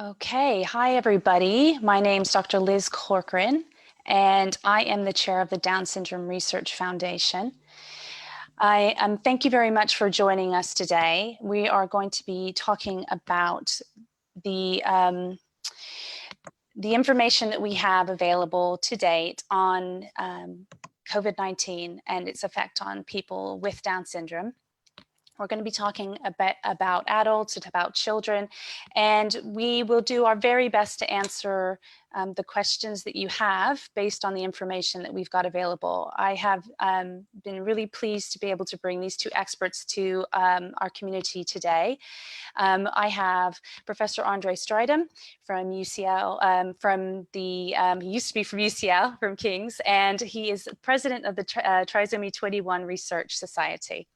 Okay, hi everybody. My name's Dr. Liz Corcoran, and I am the chair of the Down Syndrome Research Foundation. Thank you very much for joining us today. We are going to be talking about the information that we have available to date on COVID-19 and its effect on people with Down syndrome. We're going to be talking a bit about adults and about children, and we will do our very best to answer the questions that you have based on the information that we've got available. I have been really pleased to be able to bring these two experts to our community today. I have Professor Andre Strydom from UCL, he used to be from UCL, from King's, and he is president of the Trisomy 21 Research Society.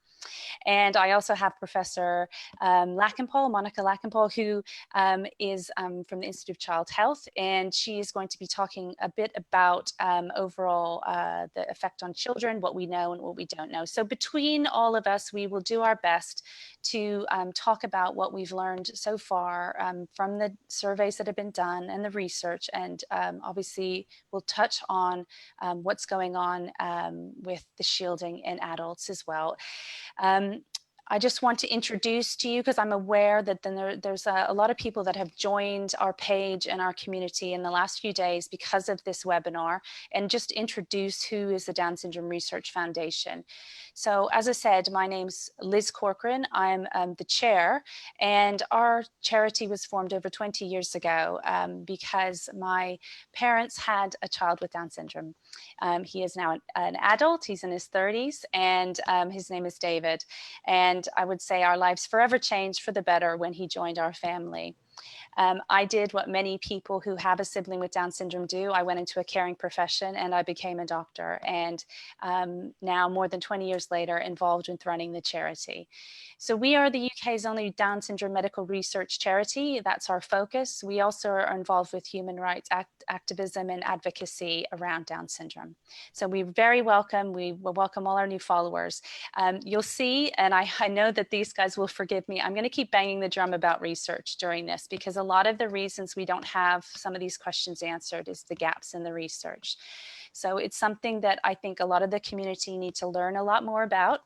And I also have Professor Lakhanpaul, Monica Lakhanpaul, who is from the Institute of Child Health, and she is going to be talking a bit about overall the effect on children, what we know and what we don't know. So between all of us, we will do our best to talk about what we've learned so far from the surveys that have been done and the research, and obviously we'll touch on what's going on with the shielding in adults as well. I just want to introduce to you, because I'm aware that there's a lot of people that have joined our page and our community in the last few days because of this webinar, and just introduce who is the Down Syndrome Research Foundation. So as I said, my name's Liz Corcoran. I'm the chair, and our charity was formed over 20 years ago because my parents had a child with Down syndrome. He is now an adult, he's in his 30s, and his name is David. And I would say our lives forever changed for the better when he joined our family. I did what many people who have a sibling with Down syndrome do. I went into a caring profession and I became a doctor, and now more than 20 years later involved with running the charity. So we are the UK's only Down syndrome medical research charity. That's our focus. We also are involved with human rights activism and advocacy around Down syndrome. So we very welcome, we welcome all our new followers. You'll see, and I know that these guys will forgive me, I'm going to keep banging the drum about research during this, because a lot of the reasons we don't have some of these questions answered is the gaps in the research. So it's something that I think a lot of the community need to learn a lot more about.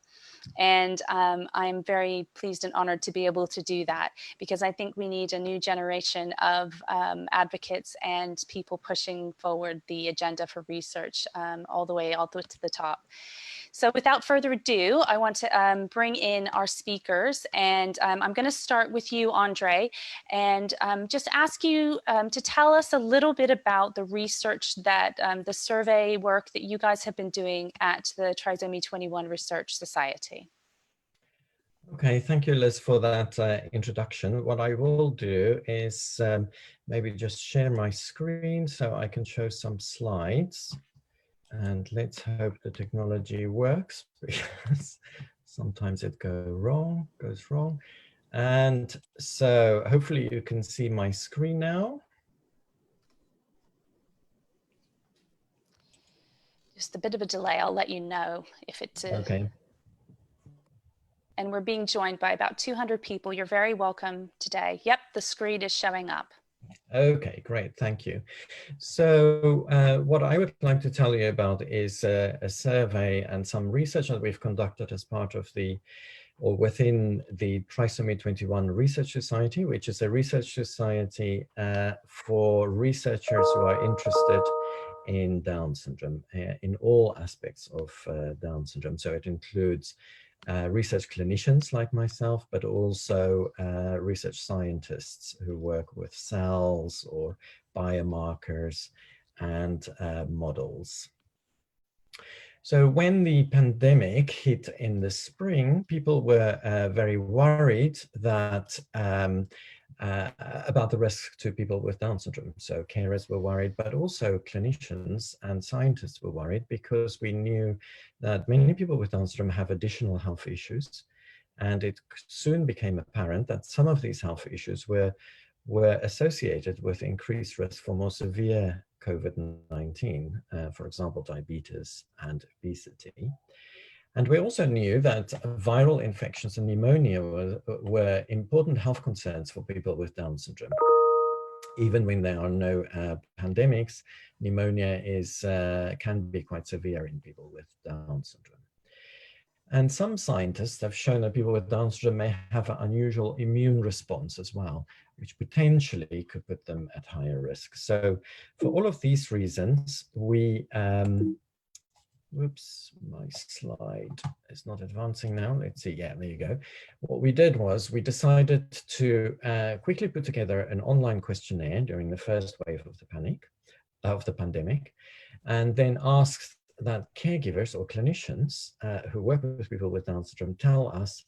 And I'm very pleased and honored to be able to do that, because I think we need a new generation of advocates and people pushing forward the agenda for research all the way to the top. So without further ado, I want to bring in our speakers, and I'm going to start with you, Andre, and just ask you to tell us a little bit about the research that the survey work that you guys have been doing at the Trisomy 21 Research Society. Okay, thank you, Liz, for that introduction. What I will do is maybe just share my screen so I can show some slides. And let's hope the technology works, because sometimes it goes wrong. And so hopefully you can see my screen now. Just a bit of a delay. I'll let you know if it's okay. And we're being joined by about 200 people. You're very welcome today. Yep, the screen is showing up. Okay, great, thank you. So what I would like to tell you about is a survey and some research that we've conducted as part of or within the Trisomy 21 Research Society, which is a research society for researchers who are interested in Down syndrome, in all aspects of Down syndrome. So it includes research clinicians like myself, but also research scientists who work with cells or biomarkers and models. So when the pandemic hit in the spring, people were very worried that about the risk to people with Down syndrome. So carers were worried, but also clinicians and scientists were worried, because we knew that many people with Down syndrome have additional health issues. And it soon became apparent that some of these health issues were associated with increased risk for more severe COVID-19, for example, diabetes and obesity. And we also knew that viral infections and pneumonia were important health concerns for people with Down syndrome. even when there are no pandemics, pneumonia can be quite severe in people with Down syndrome. And some scientists have shown that people with Down syndrome may have an unusual immune response as well, which potentially could put them at higher risk. So for all of these reasons, we, whoops, my slide is not advancing now. Let's see, yeah, there you go. What we did was we decided to quickly put together an online questionnaire during the first wave of the pandemic, and then asked that caregivers or clinicians who work with people with Down syndrome tell us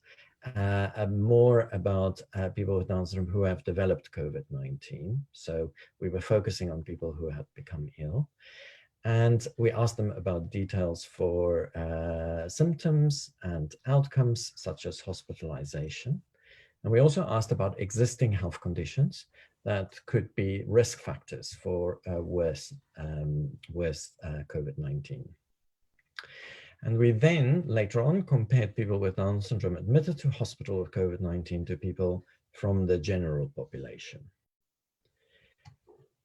more about people with Down syndrome who have developed COVID-19. So we were focusing on people who had become ill. And we asked them about details for symptoms and outcomes, such as hospitalization. And we also asked about existing health conditions that could be risk factors for worse COVID-19. And we then later on compared people with Down syndrome admitted to hospital with COVID-19 to people from the general population.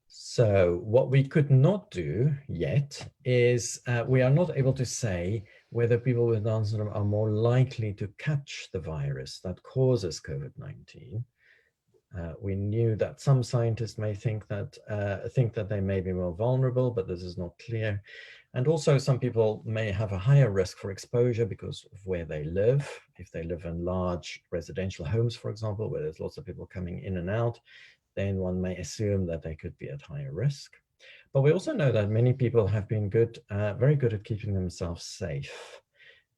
So what we could not do yet is we are not able to say whether people with Down syndrome are more likely to catch the virus that causes COVID-19. We knew that some scientists may think that they may be more vulnerable, but this is not clear. And also some people may have a higher risk for exposure because of where they live. If they live in large residential homes, for example, where there's lots of people coming in and out, then one may assume that they could be at higher risk. But we also know that many people have been very good at keeping themselves safe,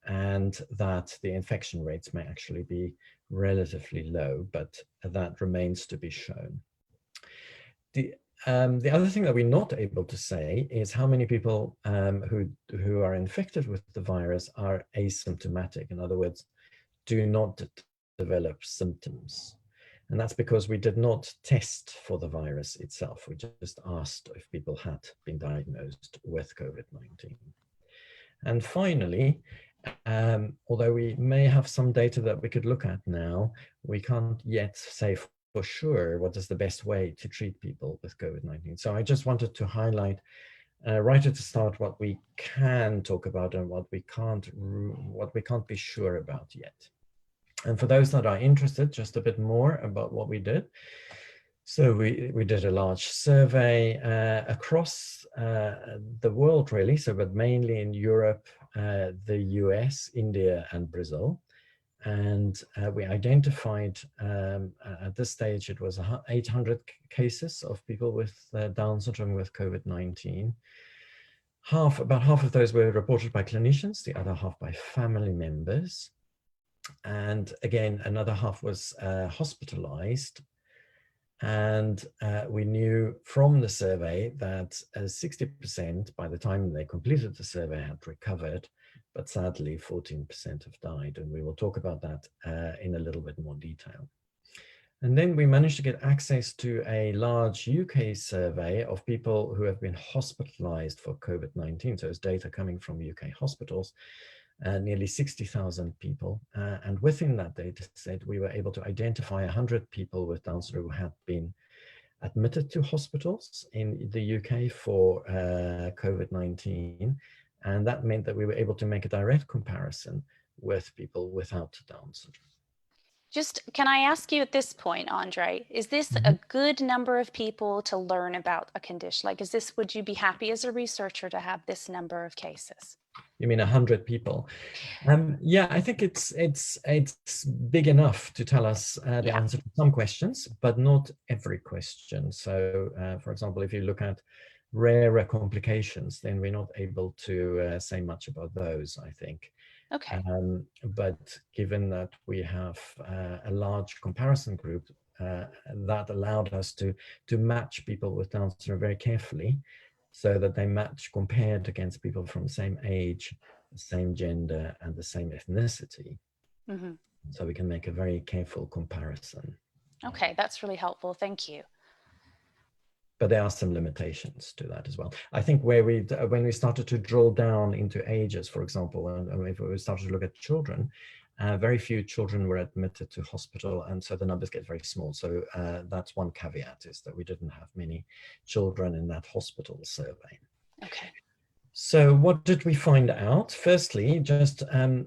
and that the infection rates may actually be relatively low, but that remains to be shown. The other thing that we're not able to say is how many people who are infected with the virus are asymptomatic. In other words, do not develop symptoms. And that's because we did not test for the virus itself. We just asked if people had been diagnosed with COVID-19. And finally, although we may have some data that we could look at now, we can't yet say for sure what is the best way to treat people with COVID-19. So I just wanted to highlight right at the start what we can talk about and what we can't be sure about yet. And for those that are interested, just a bit more about what we did. So we did a large survey across the world, really, but mainly in Europe, the US, India, and Brazil. And we identified, at this stage, it was 800 cases of people with Down syndrome with COVID-19. About half of those were reported by clinicians, the other half by family members. And again, another half was hospitalized. And we knew from the survey that 60% by the time they completed the survey had recovered, but sadly 14% have died. And we will talk about that in a little bit more detail. And then we managed to get access to a large UK survey of people who have been hospitalized for COVID-19. So it's data coming from UK hospitals. Nearly 60,000 people. And within that data set, we were able to identify 100 people with Down syndrome who had been admitted to hospitals in the UK for COVID-19. And that meant that we were able to make a direct comparison with people without Down syndrome. Just, can I ask you at this point, Andre, is this a good number of people to learn about a condition? Like, would you be happy as a researcher to have this number of cases? You mean 100 people? Yeah, I think it's big enough to tell us the answer to some questions, but not every question. So, for example, if you look at rarer complications, then we're not able to say much about those, I think. Okay. But given that we have a large comparison group, that allowed us to match people with Down syndrome very carefully, so that they match compared against people from the same age, the same gender, and the same ethnicity. So we can make a very careful comparison. Okay, that's really helpful. Thank you. But there are some limitations to that as well. I think when we started to drill down into ages, for example, and if we started to look at children, very few children were admitted to hospital, and so the numbers get very small. So that's one caveat, is that we didn't have many children in that hospital survey. Okay. So what did we find out? Firstly, just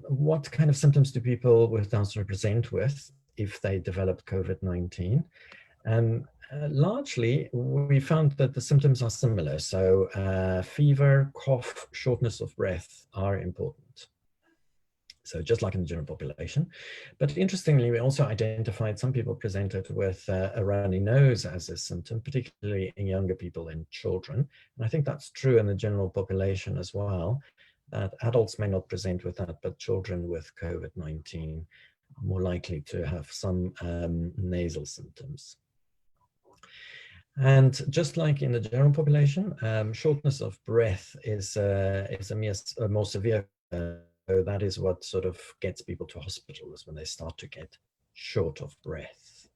what kind of symptoms do people with Down syndrome present with if they develop COVID-19? Largely, we found that the symptoms are similar. So fever, cough, shortness of breath are important. So just like in the general population. But interestingly, we also identified some people presented with a runny nose as a symptom, particularly in younger people and children. And I think that's true in the general population as well, that adults may not present with that, but children with COVID-19 are more likely to have some nasal symptoms. And just like in the general population, shortness of breath is a more severe. So that is what sort of gets people to hospital, is when they start to get short of breath.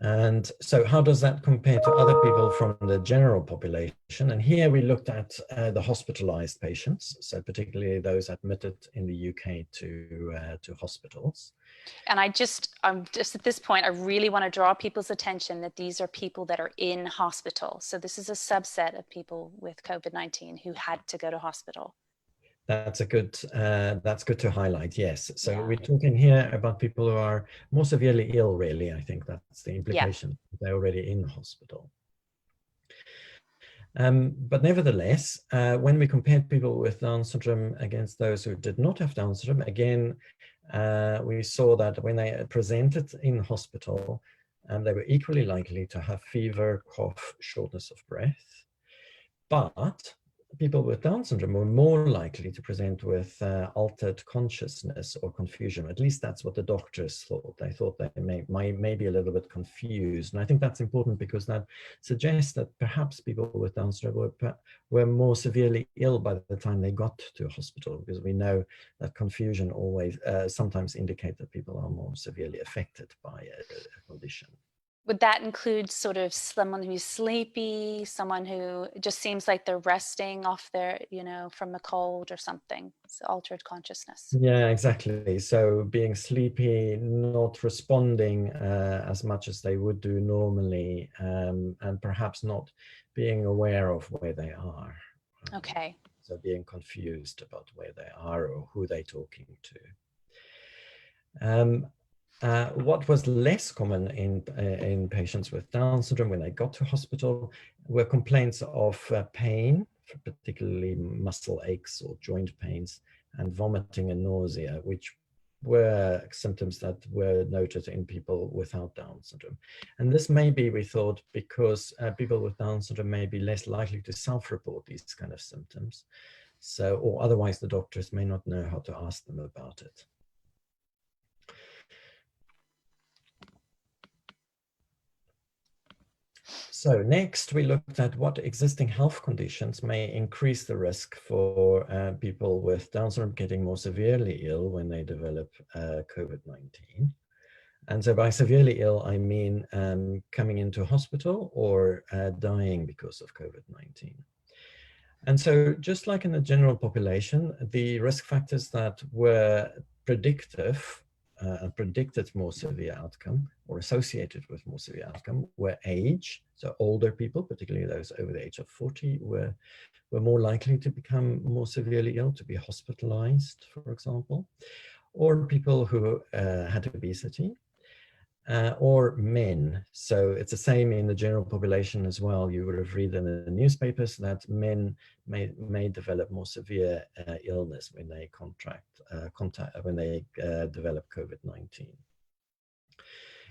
And so how does that compare to other people from the general population? And here we looked at the hospitalized patients, so particularly those admitted in the UK to hospitals. And I'm just at this point, I really want to draw people's attention that these are people that are in hospital. So this is a subset of people with COVID-19 who had to go to hospital. That's good to highlight, yes. So Yeah. we're talking here about people who are more severely ill, really. I think that's the implication. Yeah. They're already in hospital. But nevertheless, when we compared people with Down syndrome against those who did not have Down syndrome, again, we saw that when they presented in hospital, they were equally likely to have fever, cough, shortness of breath. But people with Down syndrome were more likely to present with altered consciousness or confusion. At least that's what the doctors thought. They thought they may be a little bit confused. And I think that's important, because that suggests that perhaps people with Down syndrome were more severely ill by the time they got to hospital, because we know that confusion always sometimes indicates that people are more severely affected by a condition. Would that include sort of someone who's sleepy, someone who just seems like they're resting off their, from a cold or something? It's altered consciousness. Yeah, exactly. So being sleepy, not responding as much as they would do normally, and perhaps not being aware of where they are. Okay. So being confused about where they are or who they're talking to. What was less common in patients with Down syndrome when they got to hospital were complaints of pain, particularly muscle aches or joint pains, and vomiting and nausea, which were symptoms that were noted in people without Down syndrome. And this may be, we thought, because people with Down syndrome may be less likely to self-report these kind of symptoms. So, or otherwise the doctors may not know how to ask them about it. So next, we looked at what existing health conditions may increase the risk for people with Down syndrome getting more severely ill when they develop COVID-19. And so by severely ill, I mean coming into hospital or dying because of COVID-19. And so just like in the general population, the risk factors that were predictive and predicted more severe outcome or associated with more severe outcome were age. So older people, particularly those over the age of 40, were more likely to become more severely ill, to be hospitalized, for example, or people who had obesity, or men. So it's the same in the general population as well. You would have read in the newspapers that men may develop more severe illness when they develop COVID-19.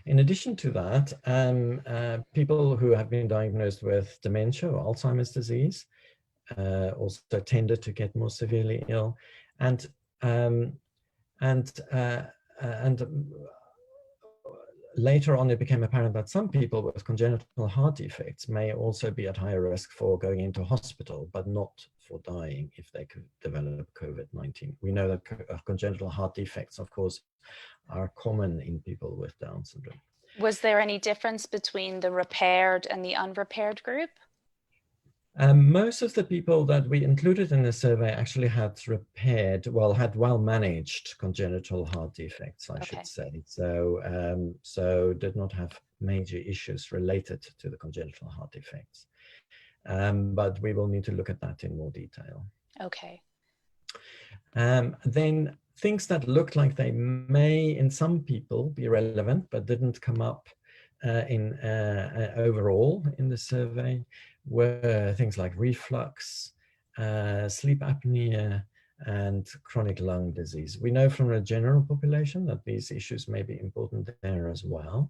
In addition to that, people who have been diagnosed with dementia or Alzheimer's disease also tended to get more severely ill, and later on, it became apparent that some people with congenital heart defects may also be at higher risk for going into hospital, but not for dying if they could develop COVID-19. We know that congenital heart defects, of course, are common in people with Down syndrome. Was there any difference between the repaired and the unrepaired group? Most of the people that we included in the survey actually had had well-managed congenital heart defects, I should Okay. say. So did not have major issues related to the congenital heart defects. But we will need to look at that in more detail. Okay. Then things that looked like they may, in some people, be relevant, but didn't come up overall in the survey were things like reflux, sleep apnea, and chronic lung disease. We know from the general population that these issues may be important there as well.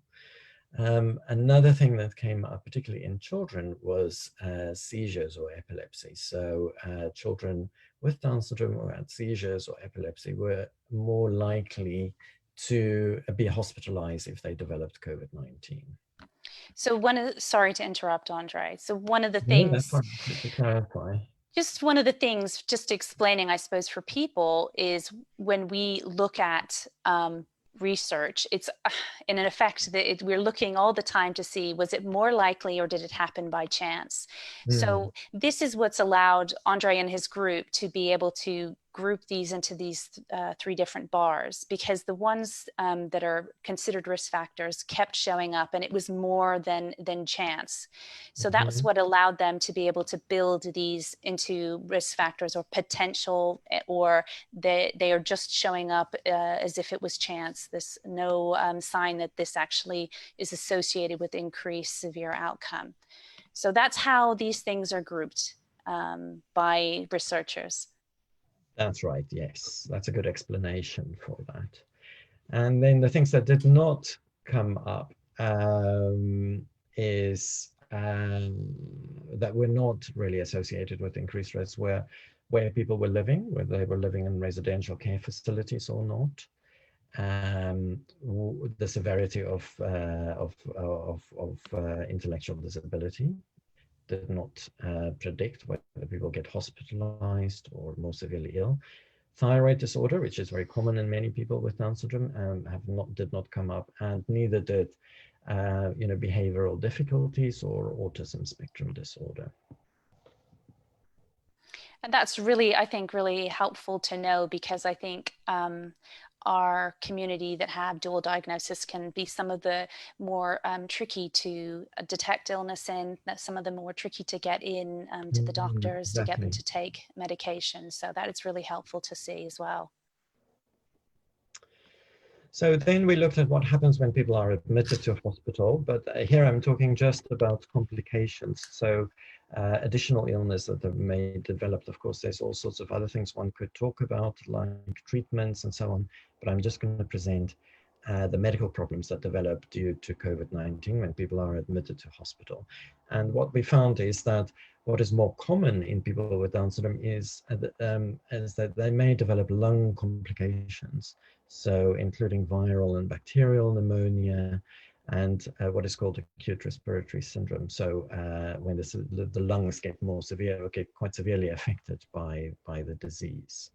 Another thing that came up, particularly in children, was seizures or epilepsy. So children with Down syndrome who had seizures or epilepsy were more likely to be hospitalized if they developed COVID-19. So sorry to interrupt, Andre. So one of the No, that's things, fine. To clarify. just one of the things, just explaining, I suppose, for people is when we look at research, it's in an effect that we're looking all the time to see, was it more likely or did it happen by chance? So this is what's allowed Andre and his group to be able to group these into these three different bars, because the ones that are considered risk factors kept showing up, and it was more than chance. So that's what allowed them to be able to build these into risk factors or potential, or they are just showing up as if it was chance. There's no sign that this actually is associated with increased severe outcome. So that's how these things are grouped by researchers. That's right, yes. That's a good explanation for that. And then the things that did not come up is that were not really associated with increased risk were where people were living, whether they were living in residential care facilities or not. The severity of intellectual disability did not predict whether people get hospitalized or more severely ill. Thyroid disorder, which is very common in many people with Down syndrome, did not come up, and neither did behavioral difficulties or autism spectrum disorder. And that's really, I think, really helpful to know, because I think our community that have dual diagnosis can be some of the more tricky to detect illness in, some of the more tricky to get in to the doctors, Exactly. to get them to take medication. So that is really helpful to see as well. So then we looked at what happens when people are admitted to a hospital, but here I'm talking just about complications. So additional illness that may develop. Of course, there's all sorts of other things one could talk about, like treatments and so on, but I'm just going to present the medical problems that develop due to COVID-19 when people are admitted to hospital. And what we found is that what is more common in people with Down syndrome is that they may develop lung complications, so including viral and bacterial pneumonia, and what is called acute respiratory syndrome. So when the lungs get more severe, or get quite severely affected by the disease.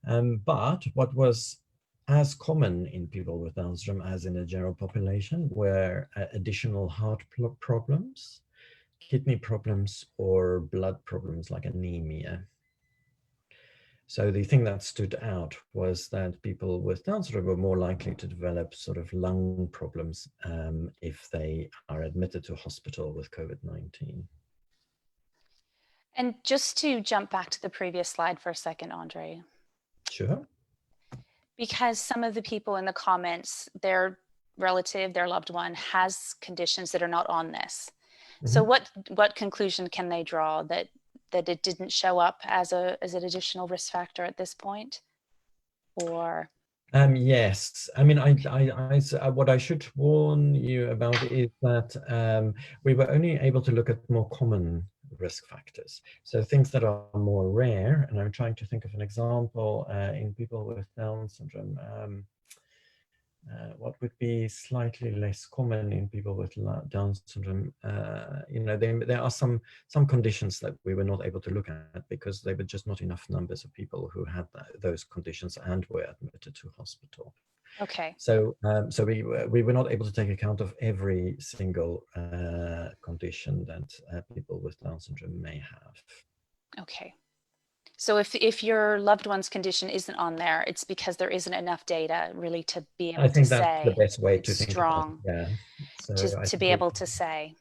But what was as common in people with Down syndrome as in the general population were additional heart problems, kidney problems, or blood problems like anemia. So the thing that stood out was that people with Down syndrome were more likely to develop sort of lung problems if they are admitted to hospital with COVID-19. And just to jump back to the previous slide for a second, Andre. Sure. Because some of the people in the comments, their relative, their loved one has conditions that are not on this. So what conclusion can they draw that it didn't show up as an additional risk factor at this point? Or yes, I mean, what I should warn you about is that we were only able to look at more common risk factors, so things that are more rare. And I'm trying to think of an example in people with Down syndrome. What would be slightly less common in people with Down syndrome? There are some conditions that we were not able to look at because there were just not enough numbers of people who had those conditions and were admitted to hospital. Okay. So, so we were not able to take account of every single condition that people with Down syndrome may have. Okay. So if your loved one's condition isn't on there, it's because there isn't enough data really to be I able to think that's the say best way it's to think about it. strong, Yeah. So I to think be able to say.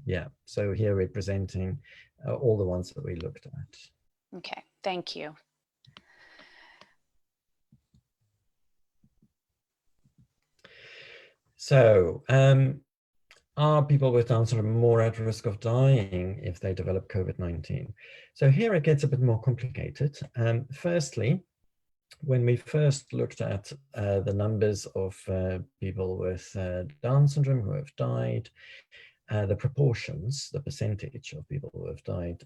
yeah. So here we're presenting all the ones that we looked at. Okay, thank you. So, are people with Down syndrome more at risk of dying if they develop COVID-19? So here it gets a bit more complicated. Firstly, when we first looked at the numbers of people with Down syndrome who have died, the proportions, the percentage of people who have died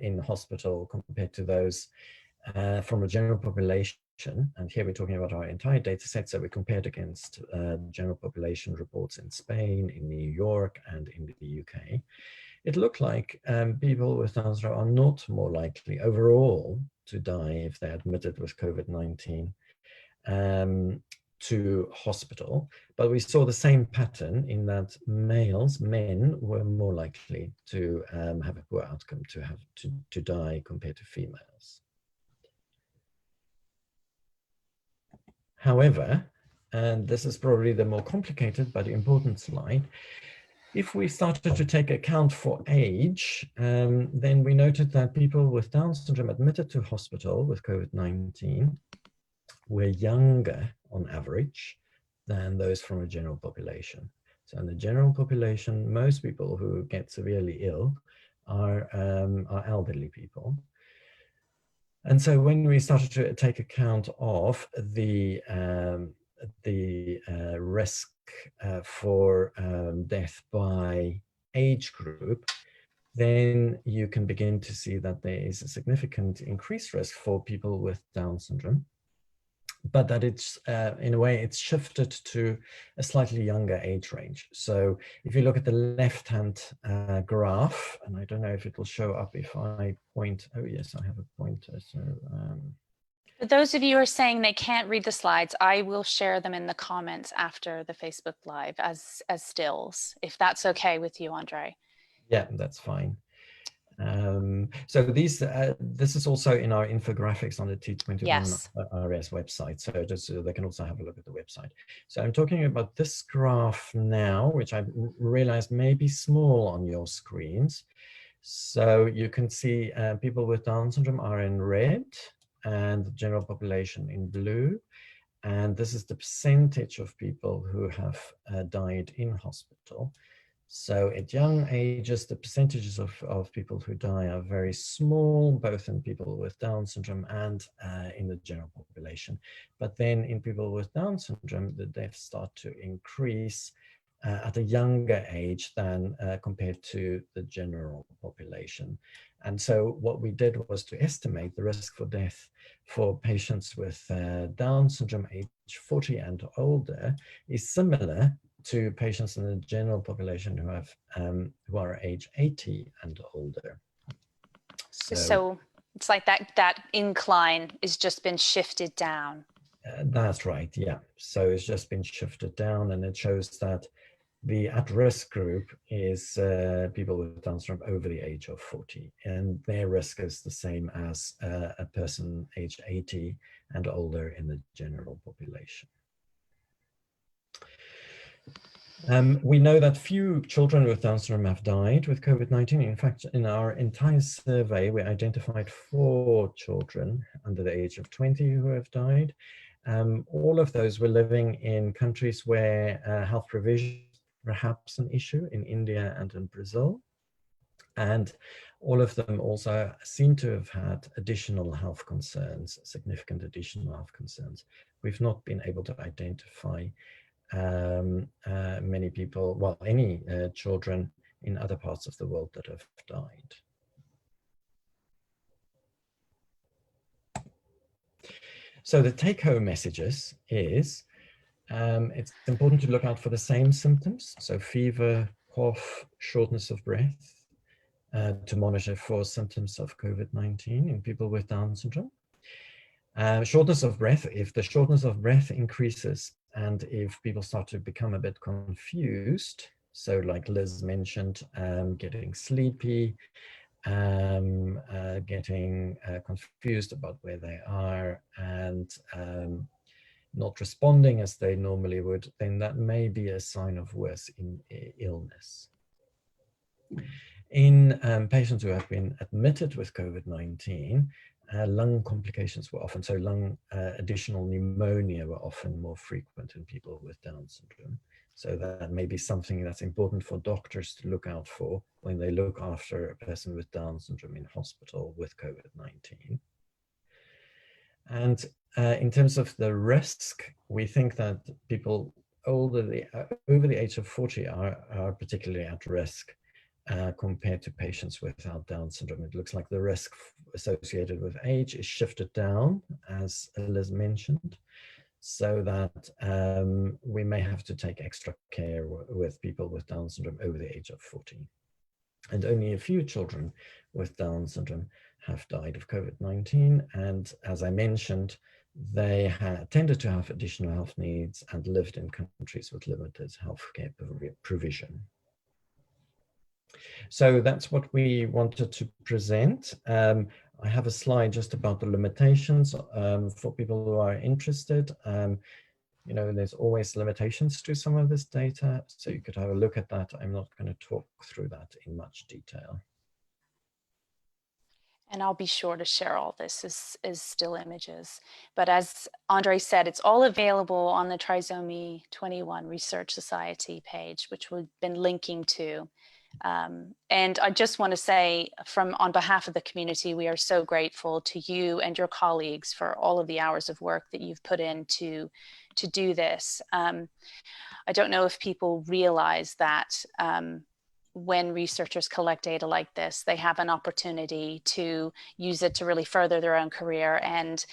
in hospital compared to those from the general population, and here we're talking about our entire data set, so we compared against general population reports in Spain, in New York, and in the UK. It looked like people with Down syndrome are not more likely overall to die if they're admitted with COVID-19 to hospital, but we saw the same pattern in that men were more likely to have a poor outcome, to die compared to females. However, and this is probably the more complicated but important slide, if we started to take account for age, then we noted that people with Down syndrome admitted to hospital with COVID-19 were younger on average than those from a general population. So in the general population, most people who get severely ill are elderly people. And so when we started to take account of the risk for death by age group, then you can begin to see that there is a significant increased risk for people with Down syndrome, but that it's in a way it's shifted to a slightly younger age range. So if you look at the left-hand graph, and I don't know if it will show up if I point, oh yes, I have a pointer. So For those of you who are saying they can't read the slides, I will share them in the comments after the Facebook Live as stills, if that's okay with you, Andre. yeah, that's fine. So these, this is also in our infographics on the T21 Yes. RS website, so just so they can also have a look at the website. So I'm talking about this graph now, which I realized may be small on your screens. So you can see people with Down syndrome are in red and the general population in blue. And this is the percentage of people who have died in hospital. So at young ages, the percentages of people who die are very small, both in people with Down syndrome and in the general population. But then in people with Down syndrome, the deaths start to increase at a younger age than compared to the general population. And so what we did was to estimate the risk for death for patients with Down syndrome age 40 and older is similar to patients in the general population who have who are age 80 and older. So it's like that incline has just been shifted down. That's right, yeah. So it's just been shifted down, and it shows that the at-risk group is people with Down syndrome over the age of 40, and their risk is the same as a person age 80 and older in the general population. We know that few children with Down syndrome have died with COVID-19. In fact, in our entire survey, we identified 4 children under the age of 20 who have died. All of those were living in countries where health provision is perhaps an issue, in India and in Brazil. And all of them also seem to have had additional health concerns, significant additional health concerns. We've not been able to identify many people, well, any children in other parts of the world that have died. So the take-home messages is it's important to look out for the same symptoms, so fever, cough, shortness of breath, to monitor for symptoms of COVID-19 in people with Down syndrome. Shortness of breath, if the shortness of breath increases And if people start to become a bit confused, so like Liz mentioned, getting sleepy, getting confused about where they are, and not responding as they normally would, then that may be a sign of worse illness. In patients who have been admitted with COVID-19, lung complications were often, so lung additional pneumonia were often more frequent in people with Down syndrome. So that may be something that's important for doctors to look out for when they look after a person with Down syndrome in hospital with COVID-19. And in terms of the risk, we think that people over the age of 40 are particularly at risk compared to patients without Down syndrome. It looks like the risk associated with age is shifted down, as Liz mentioned, so that we may have to take extra care with people with Down syndrome over the age of 40. And only a few children with Down syndrome have died of COVID-19. And as I mentioned, they tended to have additional health needs and lived in countries with limited healthcare provision. So that's what we wanted to present. I have a slide just about the limitations for people who are interested. You know, there's always limitations to some of this data, so you could have a look at that. I'm not going to talk through that in much detail. And I'll be sure to share all this as still images. But as Andre said, it's all available on the Trisomy 21 Research Society page, which we've been linking to. And I just want to say on behalf of the community, we are so grateful to you and your colleagues for all of the hours of work that you've put in to do this. I don't know if people realize that when researchers collect data like this, they have an opportunity to use it to really further their own career. And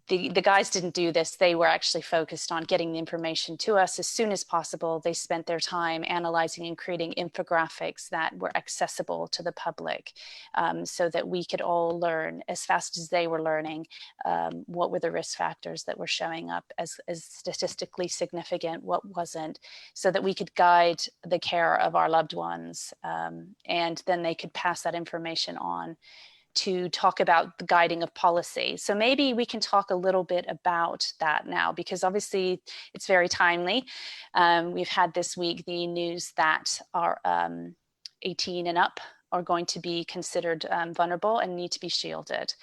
the guys didn't do this. They were actually focused on getting the information to us as soon as possible. They spent their time analyzing and creating infographics that were accessible to the public, so that we could all learn as fast as they were learning what were the risk factors that were showing up as statistically significant, what wasn't, so that we could guide the care of our loved ones, and then they could pass that information on to talk about the guiding of policy. So maybe we can talk a little bit about that now, because obviously it's very timely. We've had this week the news that our 18 and up are going to be considered vulnerable and need to be shielded.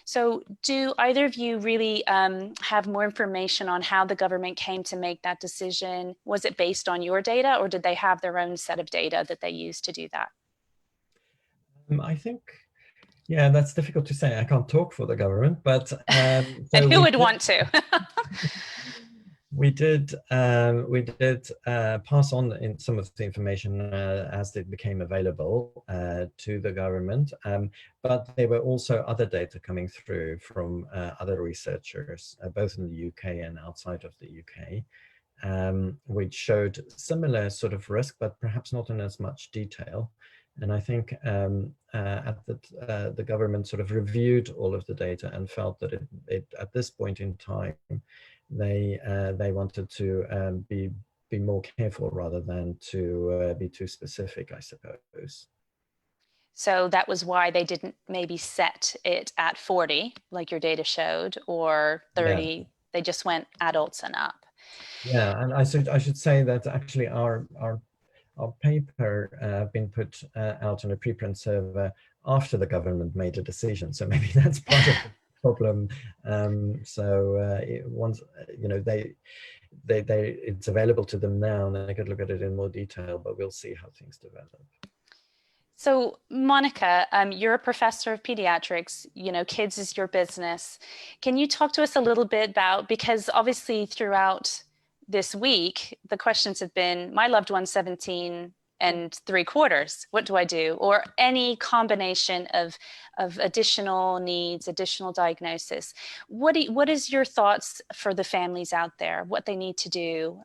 So do either of you really have more information on how the government came to make that decision? Was it based on your data, or did they have their own set of data that they used to do that? I think, yeah, that's difficult to say. I can't talk for the government, but so and who would want to? we did pass on in some of the information as it became available to the government, but there were also other data coming through from other researchers, both in the UK and outside of the UK, which showed similar sort of risk, but perhaps not in as much detail. And I think the government sort of reviewed all of the data and felt that it at this point in time, they wanted to be more careful rather than to be too specific, I suppose. So that was why they didn't maybe set it at 40, like your data showed, or 30. Yeah. They just went adults and up. Yeah, and I should say that actually our paper been put out in a preprint server after the government made a decision, so maybe that's part of the problem. Once you know it's available to them now, and they could look at it in more detail. But we'll see how things develop. So, Monica, you're a professor of pediatrics. You know, kids is your business. Can you talk to us a little bit about, because obviously throughout this week, the questions have been, my loved one's 17 and 3/4, what do I do? Or any combination of additional needs, additional diagnosis. What is your thoughts for the families out there, what they need to do?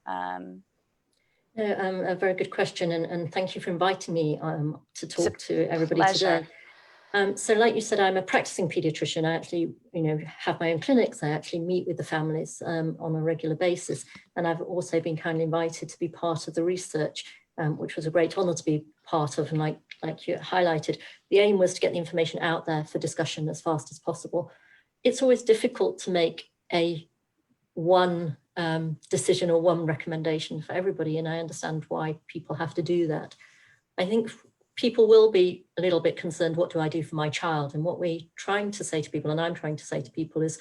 A very good question, and thank you for inviting me to talk to everybody today. So like you said, I'm a practicing pediatrician. I actually, have my own clinics. I actually meet with the families on a regular basis. And I've also been kindly invited to be part of the research, which was a great honor to be part of. And like you highlighted, the aim was to get the information out there for discussion as fast as possible. It's always difficult to make one decision or one recommendation for everybody. And I understand why people have to do that. I think people will be a little bit concerned, what do I do for my child? And what we're trying to say to people, and I'm trying to say to people, is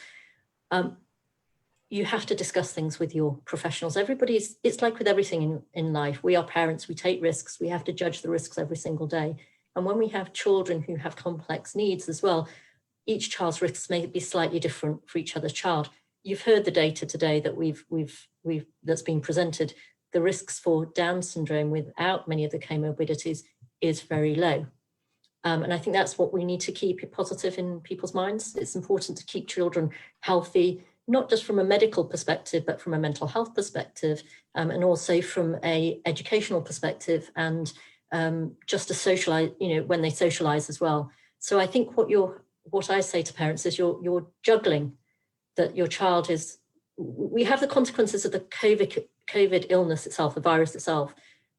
you have to discuss things with your professionals. It's like with everything in life. We are parents, we take risks, we have to judge the risks every single day. And when we have children who have complex needs as well, each child's risks may be slightly different for each other's child. You've heard the data today that that's been presented. The risks for Down syndrome without many of the comorbidities is very low. And I think that's what we need to keep it positive in people's minds. It's important to keep children healthy, not just from a medical perspective, but from a mental health perspective, and also from a educational perspective, and just to socialize, when they socialize as well. So I think what I say to parents is you're juggling that your child is, we have the consequences of the COVID illness itself, the virus itself.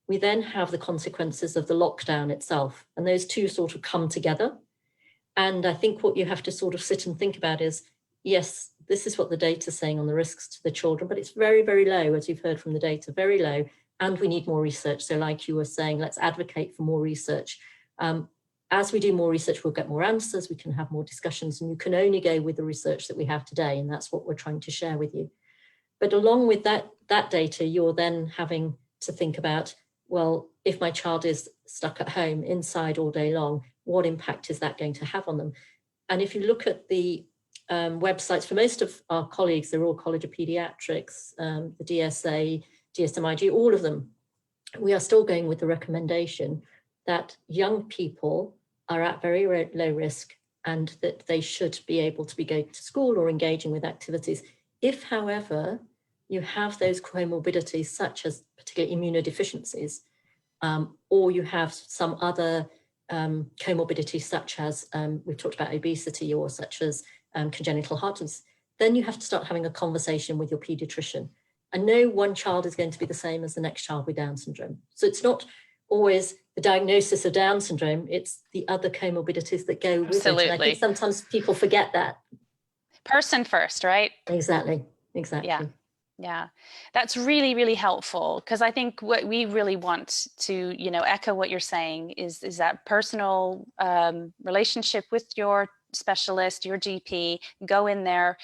We then have the consequences of the lockdown itself, and those two sort of come together. And I think what you have to sort of sit and think about is, yes, this is what the data is saying on the risks to the children, but it's very, very low, as you've heard from the data, very low, and we need more research. So like you were saying, let's advocate for more research. As we do more research, we'll get more answers, we can have more discussions, and you can only go with the research that we have today, and that's what we're trying to share with you. But along with that data, you're then having to think about, well, if my child is stuck at home inside all day long, what impact is that going to have on them? And if you look at the websites, for most of our colleagues, they're all College of Pediatrics, the DSA, DSMIG, all of them, we are still going with the recommendation that young people are at very low risk and that they should be able to be going to school or engaging with activities. If, however, you have those comorbidities, such as particularly immunodeficiencies, or you have some other comorbidities, such as we've talked about obesity, or such as congenital heart disease, then you have to start having a conversation with your pediatrician. And no one child is going to be the same as the next child with Down syndrome. So it's not always the diagnosis of Down syndrome, it's the other comorbidities that go with it. And I think sometimes people forget that. Person first, right? Exactly. Yeah, that's really, really helpful, because I think what we really want to, echo what you're saying is that personal relationship with your specialist, your GP. Go in there.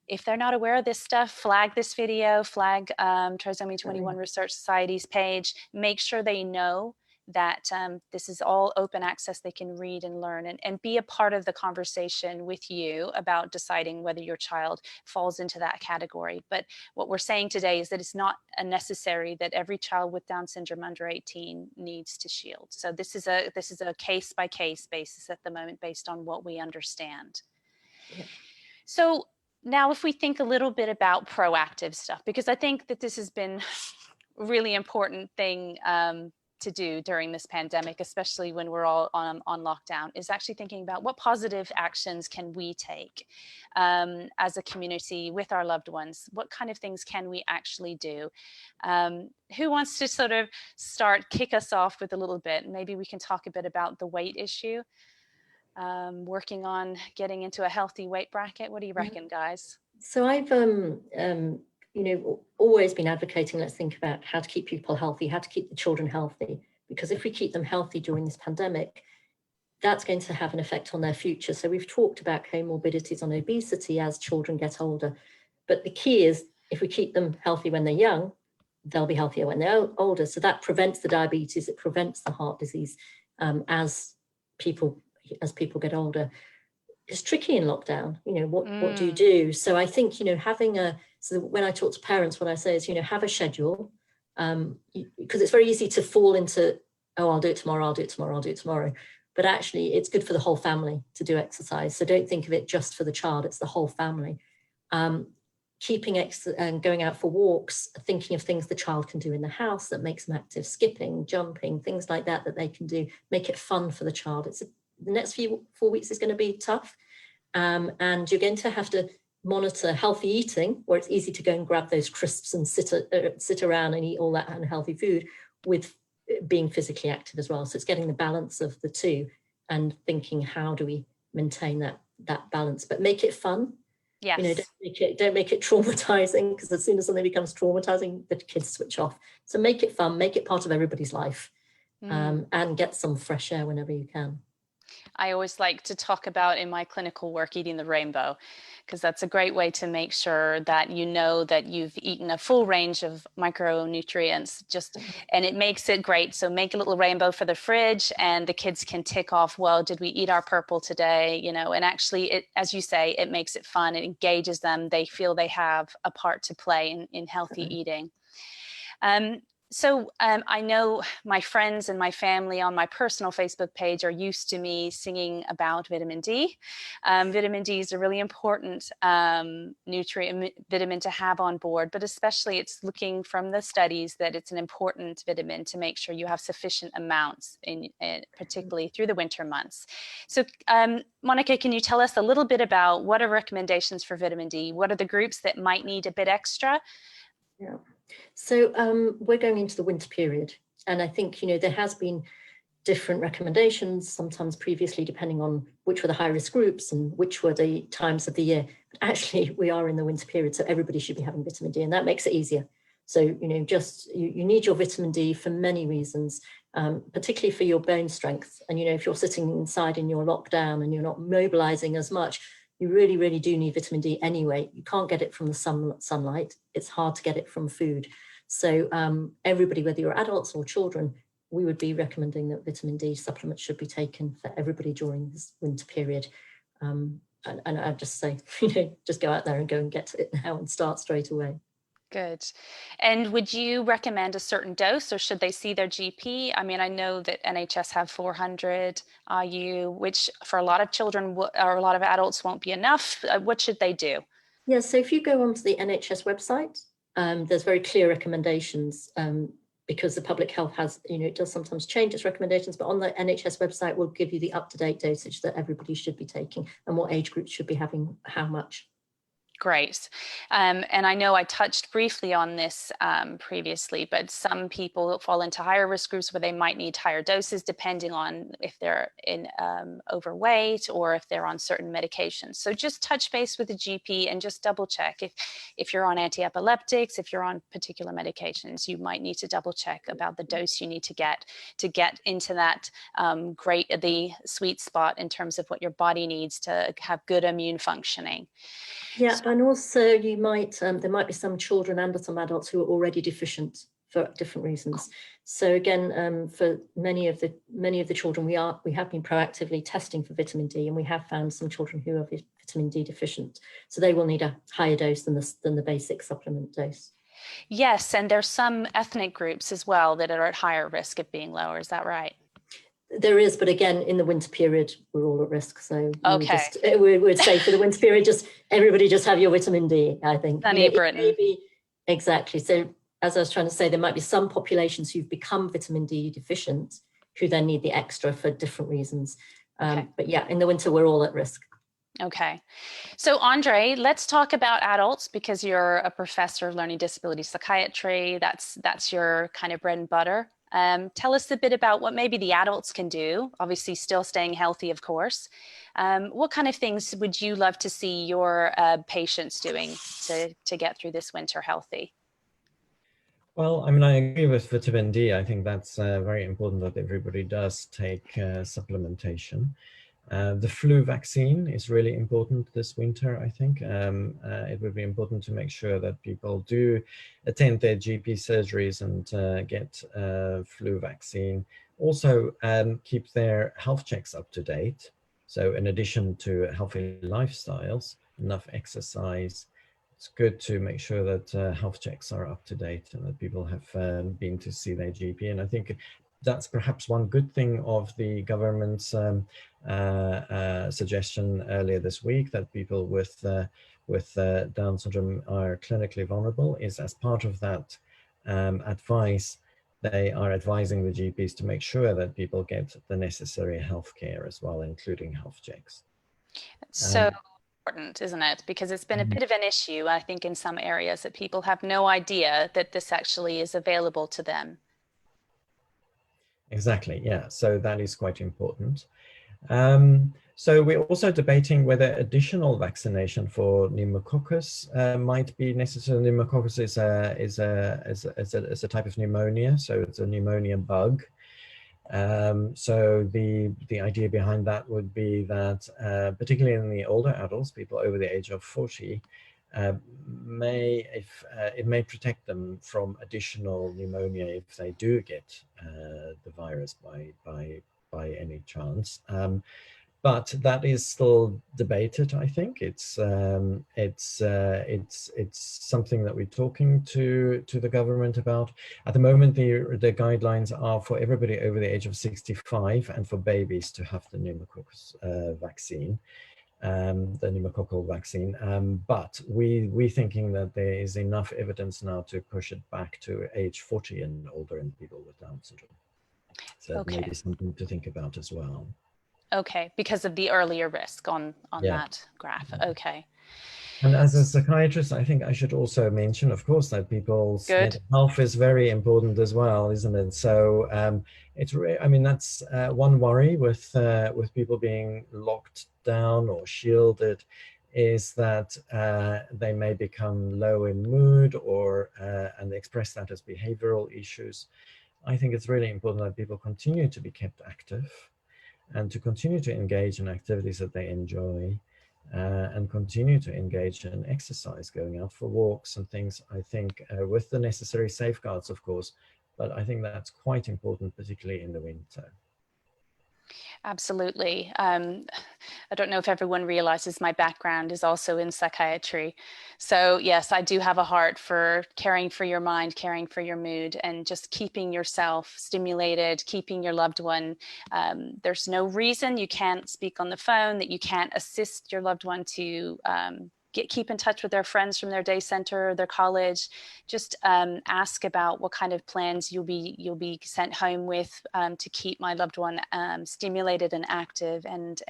If they're not aware of this stuff, flag this video, flag Trisomy 21 Research Society's page, make sure they know that this is all open access. They can read and learn and be a part of the conversation with you about deciding whether your child falls into that category. But what we're saying today is that it's not necessary that every child with Down syndrome under 18 needs to shield. So this is a case by case basis at the moment, based on what we understand. Yeah. So now if we think a little bit about proactive stuff, because I think that this has been a really important thing to do during this pandemic, especially when we're all on lockdown, is actually thinking about what positive actions can we take as a community with our loved ones. What kind of things can we actually do? Who wants to sort of kick us off with a little bit? Maybe we can talk a bit about the weight issue, working on getting into a healthy weight bracket. What do you reckon, guys? So I've always been advocating, let's think about how to keep people healthy, how to keep the children healthy, because if we keep them healthy during this pandemic, that's going to have an effect on their future. So we've talked about comorbidities on obesity as children get older, but the key is if we keep them healthy when they're young, they'll be healthier when they're older. So that prevents the diabetes, it prevents the heart disease as people get older. It's tricky in lockdown, what do you do? So I think, so when I talk to parents, what I say is, have a schedule, because it's very easy to fall into, I'll do it tomorrow. But actually it's good for the whole family to do exercise. So don't think of it just for the child, it's the whole family. Keeping and going out for walks, thinking of things the child can do in the house that makes them active, skipping, jumping, things like that they can do, make it fun for the child. the next 4 weeks is going to be tough. And you're going to have to monitor healthy eating, where it's easy to go and grab those crisps and sit around and eat all that unhealthy food, with being physically active as well. So it's getting the balance of the two and thinking, how do we maintain that balance, but make it fun. Yes. You know, don't make it traumatizing, because as soon as something becomes traumatizing, the kids switch off. So make it fun, make it part of everybody's life, and get some fresh air whenever you can. I always like to talk about in my clinical work eating the rainbow, because that's a great way to make sure that you know that you've eaten a full range of micronutrients, and it makes it great. So make a little rainbow for the fridge, and the kids can tick off, well, did we eat our purple today? You know, and actually, it, as you say, it makes it fun. It engages them. They feel they have a part to play in healthy eating. So I know my friends and my family on my personal Facebook page are used to me singing about vitamin D. Vitamin D is a really important nutrient vitamin to have on board, but especially it's looking from the studies that it's an important vitamin to make sure you have sufficient amounts, particularly through the winter months. So Monica, can you tell us a little bit about what are recommendations for vitamin D? What are the groups that might need a bit extra? Yeah. So we're going into the winter period, and I think, you know, there has been different recommendations, sometimes previously, depending on which were the high-risk groups and which were the times of the year. But actually, we are in the winter period, so everybody should be having vitamin D, and that makes it easier. So, you know, just you need your vitamin D for many reasons, particularly for your bone strength. And, you know, if you're sitting inside in your lockdown and you're not mobilizing as much, you really, really do need vitamin D anyway. You can't get it from the sunlight. It's hard to get it from food. So everybody, whether you're adults or children, we would be recommending that vitamin D supplements should be taken for everybody during this winter period. And I'd just say, you know, just go out there and go and get it now and start straight away. Good. And would you recommend a certain dose, or should they see their GP? I mean, I know that NHS have 400 IU, which for a lot of children or a lot of adults won't be enough. What should they do? Yeah, so if you go onto the NHS website, there's very clear recommendations, because the public health has, you know, it does sometimes change its recommendations, but on the NHS website will give you the up-to-date dosage that everybody should be taking and what age groups should be having how much. Great. And I know I touched briefly on this previously, but some people fall into higher risk groups where they might need higher doses depending on if they're overweight or if they're on certain medications. So just touch base with the GP and just double check. If you're on anti-epileptics, if you're on particular medications, you might need to double check about the dose you need to get into that the sweet spot in terms of what your body needs to have good immune functioning. Yeah, and also you might there might be some children and some adults who are already deficient for different reasons. So again, for many of the children, we have been proactively testing for vitamin D, and we have found some children who are vitamin D deficient. So they will need a higher dose than the basic supplement dose. Yes, and there's some ethnic groups as well that are at higher risk of being lower. Is that right? There is, but again, in the winter period, we're all at risk. So okay, we would say for the winter period, everybody just have your vitamin D, I think. Sunny Britain. Exactly. So as I was trying to say, there might be some populations who've become vitamin D deficient who then need the extra for different reasons. Okay. But yeah, in the winter, we're all at risk. Okay. So Andre, let's talk about adults, because you're a professor of learning disability psychiatry. That's your kind of bread and butter. Tell us a bit about what maybe the adults can do, obviously still staying healthy, of course. What kind of things would you love to see your patients doing to get through this winter healthy? Well, I mean, I agree with vitamin D. I think that's very important that everybody does take supplementation. The flu vaccine is really important this winter, I think. It would be important to make sure that people do attend their GP surgeries and get flu vaccine. Also, keep their health checks up to date. So in addition to healthy lifestyles, enough exercise, it's good to make sure that health checks are up to date and that people have been to see their GP. And I think that's perhaps one good thing of the government's suggestion earlier this week, that people with Down syndrome are clinically vulnerable, is as part of that advice they are advising the GPs to make sure that people get the necessary health care as well, including health checks. So important, isn't it? Because it's been a bit of an issue, I think, in some areas that people have no idea that this actually is available to them. Exactly, yeah. So that is quite important. So we're also debating whether additional vaccination for pneumococcus might be necessary. Pneumococcus is a type of pneumonia, so it's a pneumonia bug. So the idea behind that would be that, particularly in the older adults, people over the age of 40, it may protect them from additional pneumonia if they do get the virus by any chance. But that is still debated. I think it's something that we're talking to the government about. At the moment, the guidelines are for everybody over the age of 65 and for babies to have the pneumococcus vaccine, the pneumococcal vaccine. But we're thinking that there is enough evidence now to push it back to age 40 and older in people with Down syndrome. So Okay. maybe something to think about as well. Okay, because of the earlier risk on that graph. Okay. And as a psychiatrist, I think I should also mention, of course, that people's mental health is very important as well, isn't it? So I mean, that's one worry with people being locked down or shielded, is that they may become low in mood and express that as behavioral issues. I think it's really important that people continue to be kept active and to continue to engage in activities that they enjoy, and continue to engage in exercise, going out for walks and things, I think, with the necessary safeguards, of course, but I think that's quite important, particularly in the winter. Absolutely. I don't know if everyone realizes my background is also in psychiatry. So yes, I do have a heart for caring for your mind, caring for your mood, and just keeping yourself stimulated, keeping your loved one. There's no reason you can't speak on the phone, that you can't assist your loved one to keep in touch with their friends from their day center or their college. Just ask about what kind of plans you'll be sent home with to keep my loved one stimulated and active, and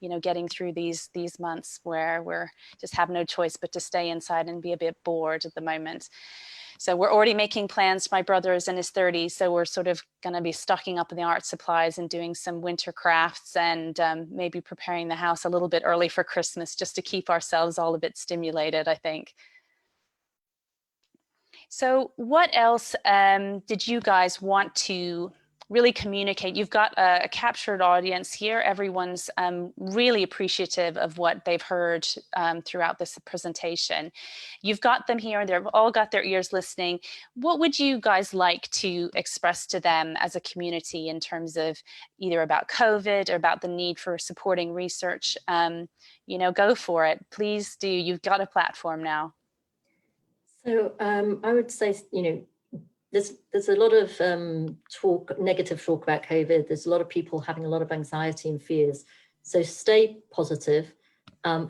you know, getting through these months where we're just have no choice but to stay inside and be a bit bored at the moment. So we're already making plans. My brother is in his 30s, so we're sort of going to be stocking up in the art supplies and doing some winter crafts, and maybe preparing the house a little bit early for Christmas, just to keep ourselves all a bit stimulated, I think. So what else did you guys want to really communicate? You've got a captured audience here. Everyone's really appreciative of what they've heard throughout this presentation. You've got them here, they've all got their ears listening. What would you guys like to express to them as a community in terms of either about COVID or about the need for supporting research? You know, go for it. Please do. You've got a platform now. So I would say, you know, there's a lot of negative talk about COVID. There's a lot of people having a lot of anxiety and fears. So stay positive,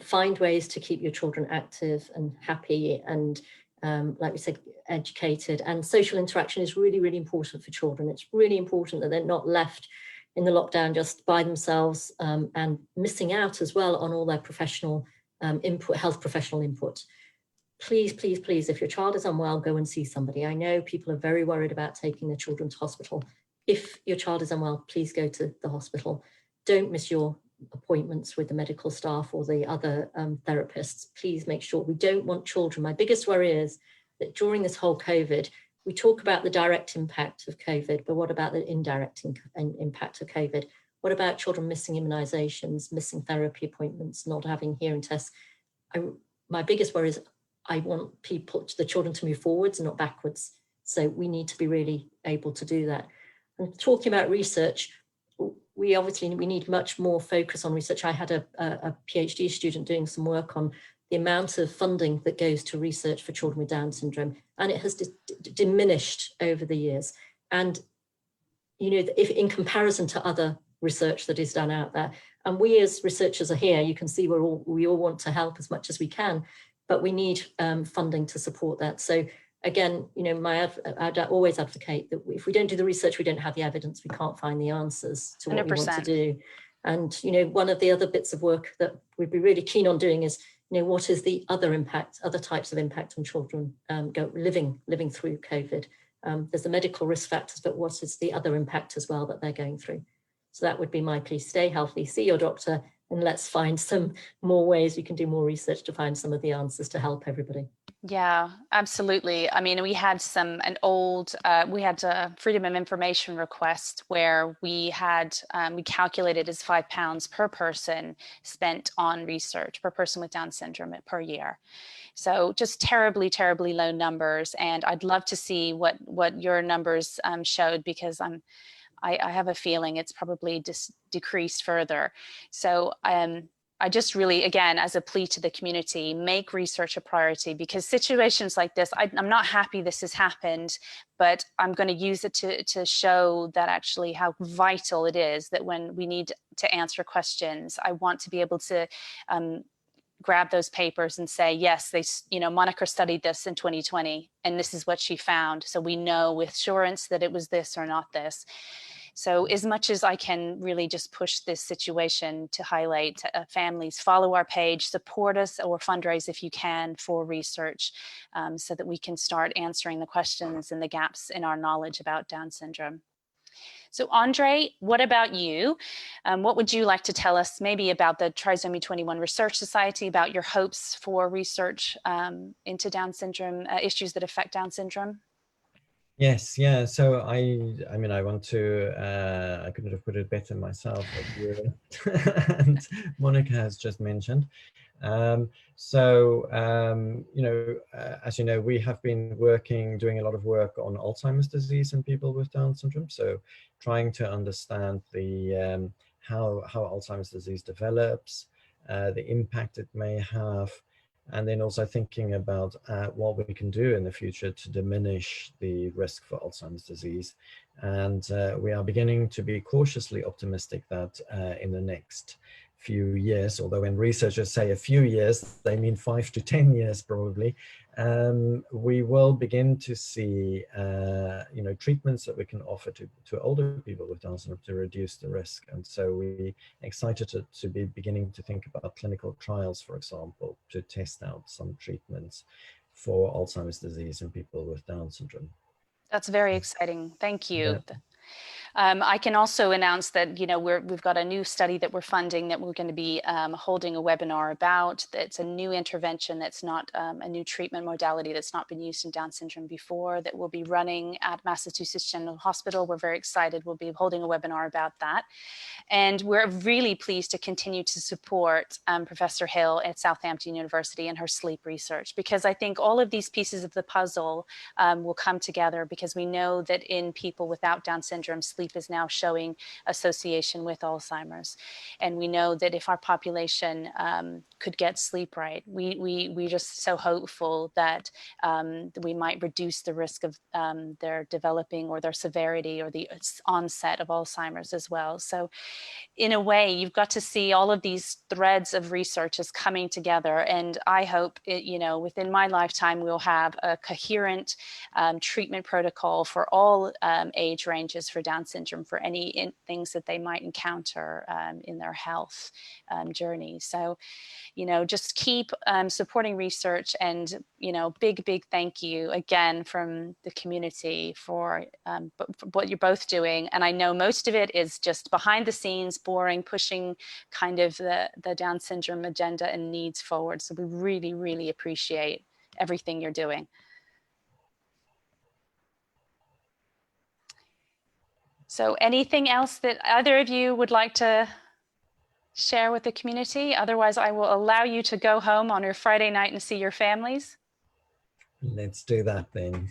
find ways to keep your children active and happy, and like we said, educated. And social interaction is really, really important for children. It's really important that they're not left in the lockdown just by themselves, and missing out as well on all their professional input, health professional input. Please, please, please, if your child is unwell, go and see somebody. I know people are very worried about taking their children to hospital. If your child is unwell, please go to the hospital. Don't miss your appointments with the medical staff or the other therapists. Please make sure. We don't want children. My biggest worry is that during this whole COVID, we talk about the direct impact of COVID, but what about the indirect impact of COVID? What about children missing immunizations, missing therapy appointments, not having hearing tests? My biggest worry is I want the children to move forwards and not backwards. So we need to be really able to do that. And talking about research, we need much more focus on research. I had a PhD student doing some work on the amount of funding that goes to research for children with Down syndrome, and it has diminished over the years. And, you know, if in comparison to other research that is done out there, and we as researchers are here, you can see we all want to help as much as we can, but we need funding to support that. So again, you know, I'd always advocate that if we don't do the research, we don't have the evidence, we can't find the answers to what 100%. we want to do. And, you know, one of the other bits of work that we'd be really keen on doing is, you know, what is the other impact, other types of impact on children living through COVID? There's the medical risk factors, but what is the other impact as well that they're going through? So that would be my plea: stay healthy, see your doctor, and let's find some more ways we can do more research to find some of the answers to help everybody. Yeah, absolutely. I mean, we had we had a Freedom of Information request where we calculated as £5 per person spent on research per person with Down syndrome per year. So just terribly, terribly low numbers. And I'd love to see what your numbers showed, because I have a feeling it's probably decreased further. So I just really, again, as a plea to the community, make research a priority, because situations like this, I'm not happy this has happened, but I'm going to use it to show that actually how vital it is that when we need to answer questions, I want to be able to grab those papers and say, yes, Monica studied this in 2020, and this is what she found. So we know with assurance that it was this or not this. So as much as I can really just push this situation to highlight families, follow our page, support us, or fundraise if you can for research, so that we can start answering the questions and the gaps in our knowledge about Down syndrome. So Andre, what about you? What would you like to tell us maybe about the Trisomy 21 Research Society, about your hopes for research into Down syndrome, issues that affect Down syndrome? Yes, yeah. So I mean, I want to, I couldn't have put it better myself, and Monica has just mentioned. You know, as you know, we have been doing a lot of work on Alzheimer's disease in people with Down syndrome. So trying to understand the how Alzheimer's disease develops, the impact it may have, and then also thinking about what we can do in the future to diminish the risk for Alzheimer's disease. And we are beginning to be cautiously optimistic that in the next few years, although when researchers say a few years, they mean 5 to 10 years probably, we will begin to see you know, treatments that we can offer to older people with Down syndrome to reduce the risk. And so we're excited to be beginning to think about clinical trials, for example, to test out some treatments for Alzheimer's disease in people with Down syndrome. That's very exciting. Thank you. Yeah. I can also announce that, you know, we've got a new study that we're funding that we're going to be holding a webinar about. That's a new intervention that's not a new treatment modality that's not been used in Down syndrome before, that we'll be running at Massachusetts General Hospital. We're very excited. We'll be holding a webinar about that. And we're really pleased to continue to support Professor Hill at Southampton University and her sleep research, because I think all of these pieces of the puzzle will come together, because we know that in people without Down syndrome, sleep is now showing association with Alzheimer's. And we know that if our population could get sleep right, we're just so hopeful that we might reduce the risk of their developing or their severity or the onset of Alzheimer's as well. So in a way, you've got to see all of these threads of research as coming together. And I hope, you know, within my lifetime, we'll have a coherent treatment protocol for all age ranges for Down syndrome, for any things that they might encounter in their health journey. So, you know, just keep supporting research, and, you know, big thank you again from the community for what you're both doing. And I know most of it is just behind the scenes, boring, pushing kind of the Down syndrome agenda and needs forward. So we really appreciate everything you're doing. So anything else that either of you would like to share with the community? Otherwise, I will allow you to go home on your Friday night and see your families. Let's do that then.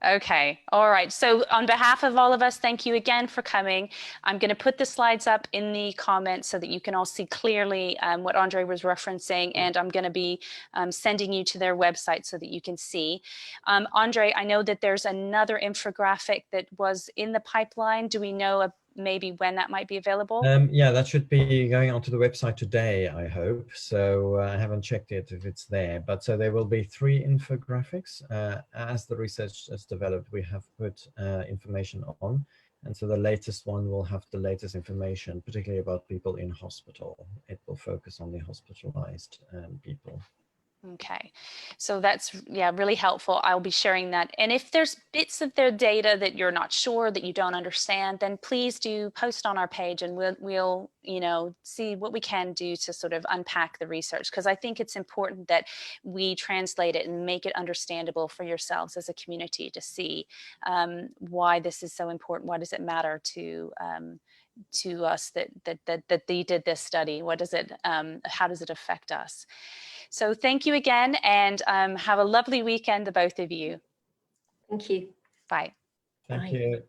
Okay. All right. So on behalf of all of us, thank you again for coming. I'm going to put the slides up in the comments so that you can all see clearly what Andre was referencing, and I'm going to be sending you to their website so that you can see. Andre, I know that there's another infographic that was in the pipeline. Do we know maybe when that might be available? Yeah, that should be going onto the website today, I hope. So I haven't checked it if it's there, but so there will be 3 infographics. As the research has developed, we have put information on. And so the latest one will have the latest information, particularly about people in hospital. It will focus on the hospitalized people. Okay, so that's, yeah, really helpful. I'll be sharing that. And if there's bits of their data that you're not sure, that you don't understand, then please do post on our page, and we'll you know, see what we can do to sort of unpack the research, because I think it's important that we translate it and make it understandable for yourselves as a community to see why this is so important. Why does it matter to us that they did this study? What does it, how does it affect us? So thank you again, and have a lovely weekend, the both of you. Thank you. Bye. Thank Bye. you.